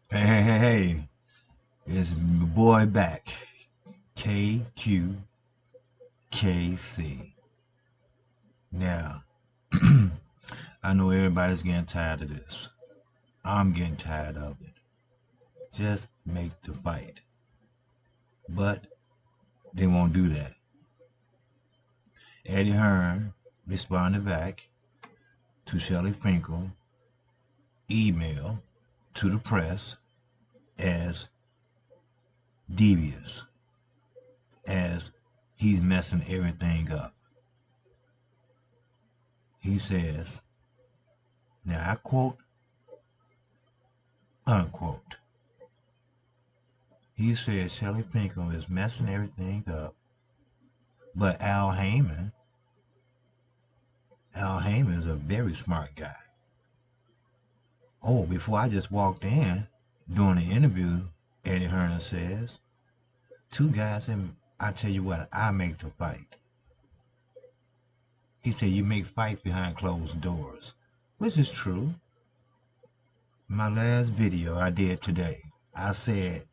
Hey, it's my boy back. KQKC. Now, I know everybody's getting tired of this. I'm getting tired of it. Just make the fight. But they won't do that. Eddie Hearn responded back to Shelley Finkel email to the press as devious, as he's messing everything up. He says, now I quote, unquote, he says Shelley Finkel is messing everything up, but Al Heyman is a very smart guy. Oh, before I just walked in during the interview, Eddie Hearn says, two guys, and I tell you what, I make the fight. He said you make fights behind closed doors, which is true. My last video I did today, I said,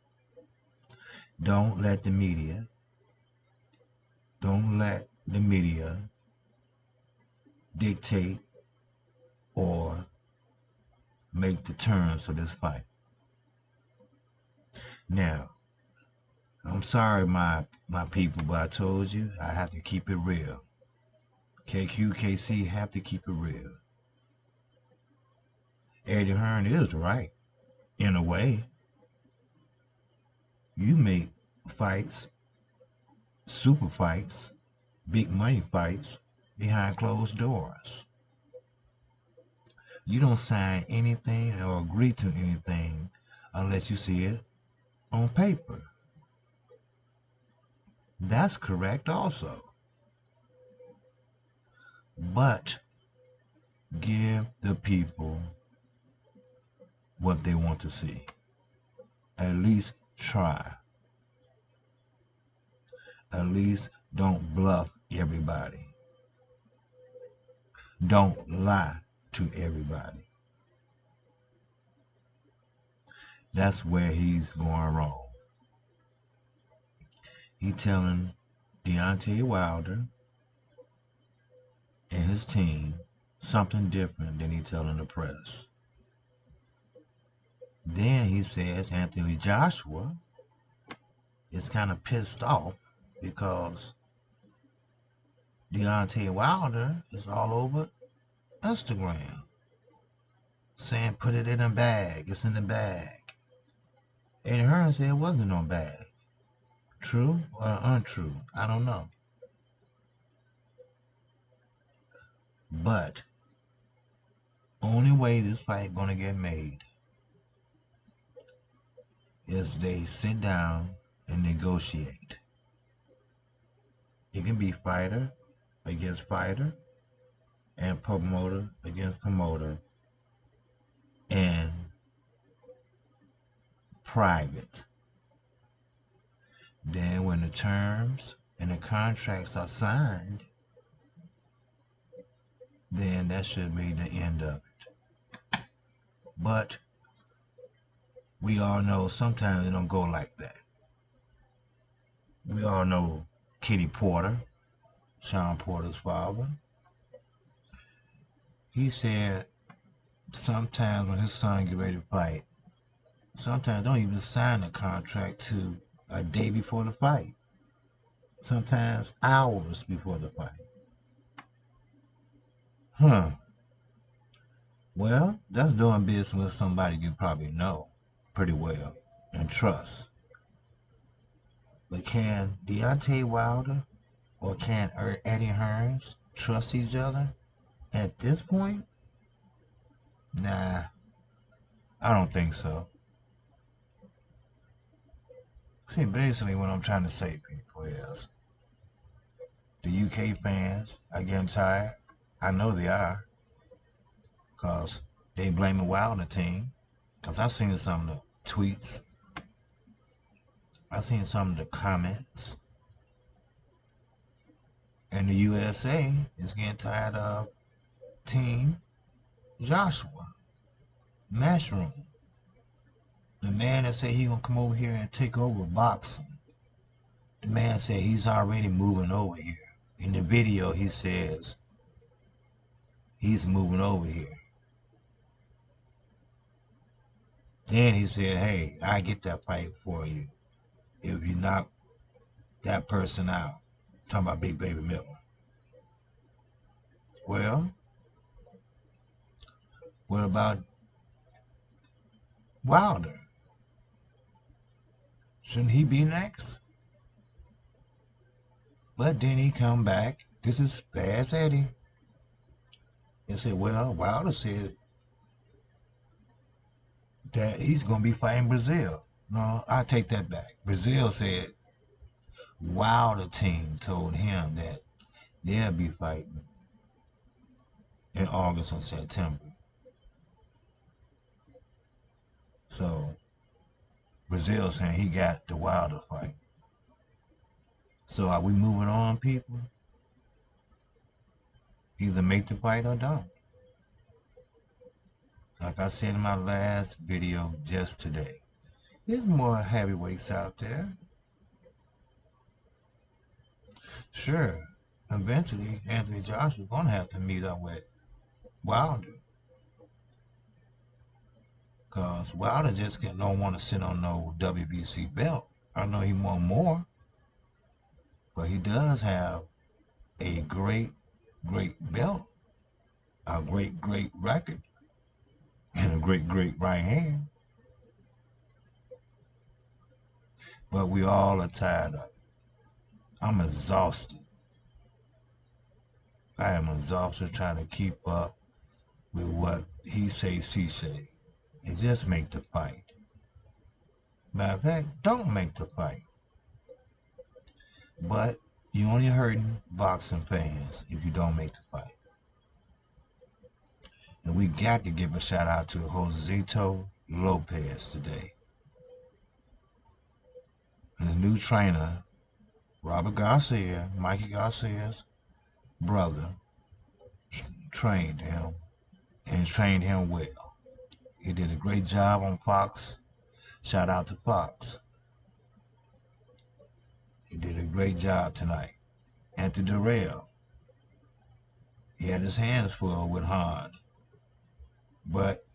don't let the media dictate or make the terms of this fight. Now, I'm sorry, my people, but I told you I have to keep it real. KQKC have to keep it real. Eddie Hearn is right, in a way. You make fights, super fights, big money fights behind closed doors. You don't sign anything or agree to anything unless you see it on paper. That's correct also. But give the people what they want to see. At least try. At least don't bluff everybody. Don't lie to everybody. That's where he's going wrong. He's telling Deontay Wilder and his team something different than he's telling the press. Then he says Anthony Joshua is kind of pissed off because Deontay Wilder is all over Instagram saying put it in a bag, it's in the bag. Eddie Hearn said it wasn't no bag. True or untrue? I don't know. But only way this fight gonna get made is they sit down and negotiate. It can be fighter against fighter and promoter against promoter and private. Then when the terms and the contracts are signed, then that should be the end of it. But we all know sometimes it don't go like that. We all know Kitty Porter, Sean Porter's father. He said sometimes when his son get ready to fight, sometimes don't even sign the contract to a day before the fight. Sometimes hours before the fight. Well, that's doing business with somebody you probably know pretty well and trust. But can Deontay Wilder or can Eddie Hearns trust each other at this point? Nah, I don't think so. See, basically what I'm trying to say, people, is the UK fans are getting tired. I know they are, because they blame the Wilder team. Because I've seen some of the tweets. I've seen some of the comments. And the USA is getting tired of Team Joshua. Mushroom. The man that said he gonna come over here and take over boxing, the man said he's already moving over here. In the video, he says he's moving over here. Then he said, hey, I get that fight for you if you knock that person out. Talking about Big Baby Miller. Well, what about Wilder? Shouldn't he be next? But then he come back. This is Fast Eddie. And said, well, Wilder said that he's going to be fighting Brazil. No, I take that back. Brazil said Wilder team told him that they'll be fighting in August or September. So Brazil saying he got the Wilder fight. So are we moving on, people? Either make the fight or don't. Like I said in my last video just today, there's more heavyweights out there. Sure, eventually Anthony Joshua's gonna have to meet up with Wilder. Cause Wilder just don't want to sit on no WBC belt. I know he want more. But he does have a great belt, a great record, and a great right hand. But we all are tired of it. I'm exhausted. I am exhausted trying to keep up with what he say, she say. And just make the fight. Matter of fact, don't make the fight. But you're only hurting boxing fans if you don't make the fight. And we got to give a shout out to Josito Lopez today. And the new trainer, Robert Garcia, Mikey Garcia's brother, trained him and trained him well. He did a great job on Fox. Shout out to Fox. He did a great job tonight. Anthony Durrell, he had his hands full with HEARNS, but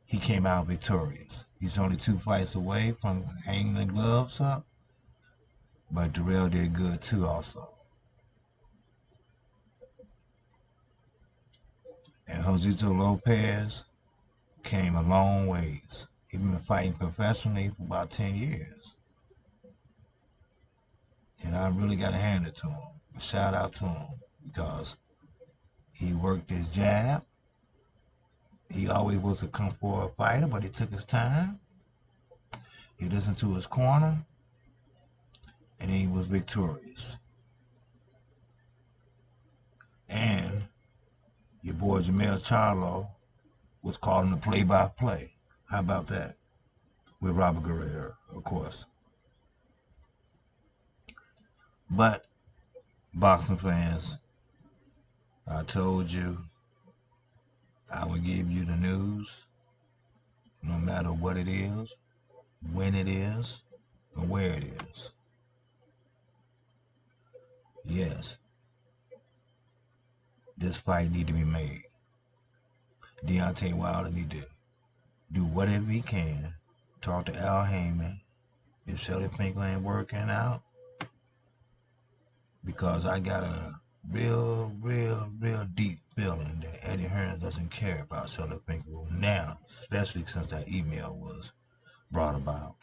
he came out victorious. He's only 2 fights away from hanging the gloves up, but Durrell did good too also. And Josito Lopez came a long ways. He's been fighting professionally for about 10 years. And I really got to hand it to him. A shout out to him because he worked his jab. He always was a come forward fighter, but he took his time. He listened to his corner, and he was victorious. And your boy Jamel Charlo was calling the play-by-play. How about that? With Robert Guerrero, of course. But, boxing fans, I told you I would give you the news, no matter what it is, when it is, and where it is. Yes, this fight need to be made. Deontay Wilder need to do whatever he can. Talk to Al Heyman. If Shelly Finkel ain't working out, because I got a real deep feeling that Eddie Hearns doesn't care about Shelly Finkel now, especially since that email was brought about.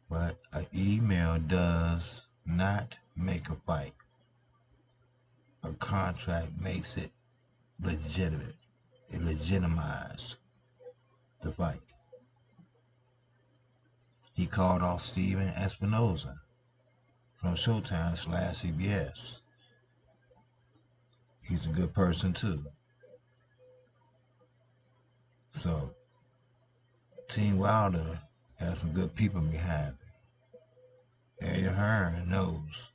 But an email does not make a fight. A contract makes it legitimate. It legitimizes the fight. He called off Steven Espinoza from Showtime/CBS. He's a good person too. So, Team Wilder has some good people behind it. Eddie Hearns knows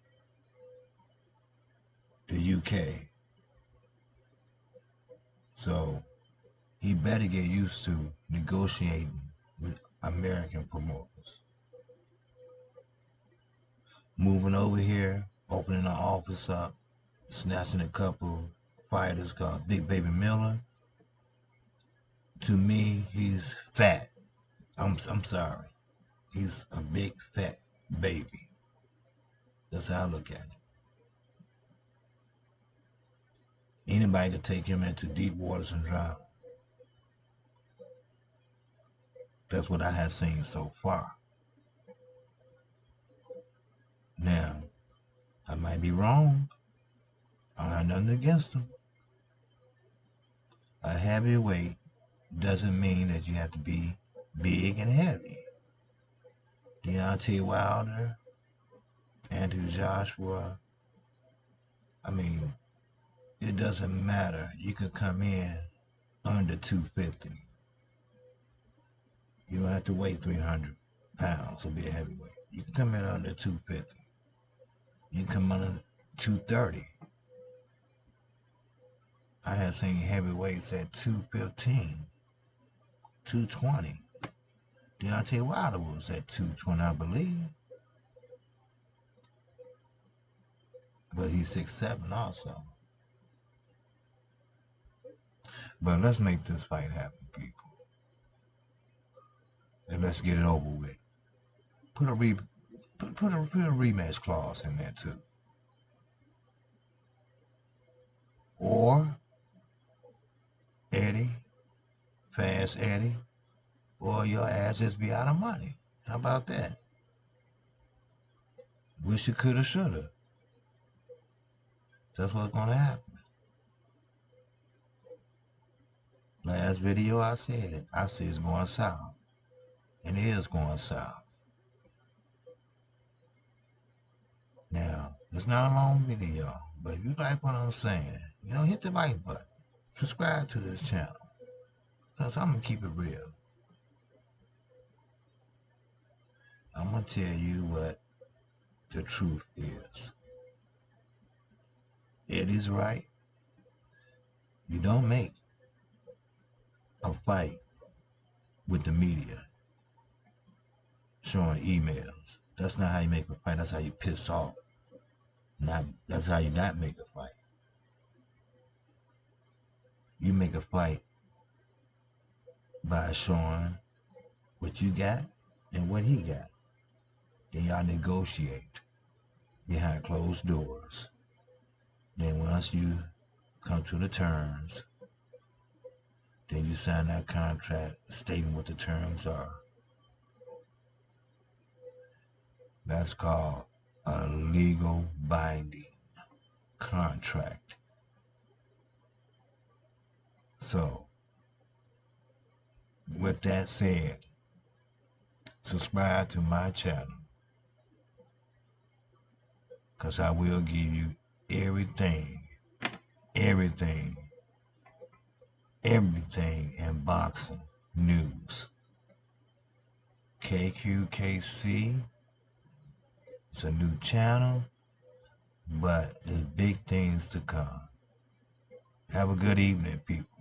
the UK. So, he better get used to negotiating with American promoters. Moving over here, opening an office up, snatching a couple fighters called Big Baby Miller. To me, he's fat. I'm sorry. He's a big fat baby. That's how I look at it. Anybody could take him into deep waters and drown. That's what I have seen so far. Now, I might be wrong. I don't have nothing against him. A heavyweight doesn't mean that you have to be big and heavy. Deontay Wilder, Anthony Joshua, I mean, it doesn't matter. You could come in under 250. You don't have to weigh 300 pounds to be a heavyweight. You can come in under 250. You can come under 230. I have seen heavyweights at 215, 220. Deontay Wilder was at 220, I believe. But he's 6'7" also. But let's make this fight happen, people. And let's get it over with. Put a rematch clause in there too. Or Eddie, Fast Eddie, or your ass just be out of money. How about that? Wish you coulda, shoulda. That's what's gonna happen. Last video I said it. I said it's going south. And it is going south. Now, it's not a long video, but if you like what I'm saying, hit the like button. Subscribe to this channel. Because I'm going to keep it real. I'm going to tell you what the truth is. Eddie's right. You don't make a fight with the media showing emails. That's not how you make a fight. That's how you piss off. That's how you not make a fight. You make a fight by showing what you got and what he got. Then y'all negotiate behind closed doors. Then once you come to the terms, then you sign that contract stating what the terms are. That's called a legal binding contract. So, with that said, subscribe to my channel, because I will give you everything in boxing news. KQKC, it's a new channel, but there's big things to come. Have a good evening, people.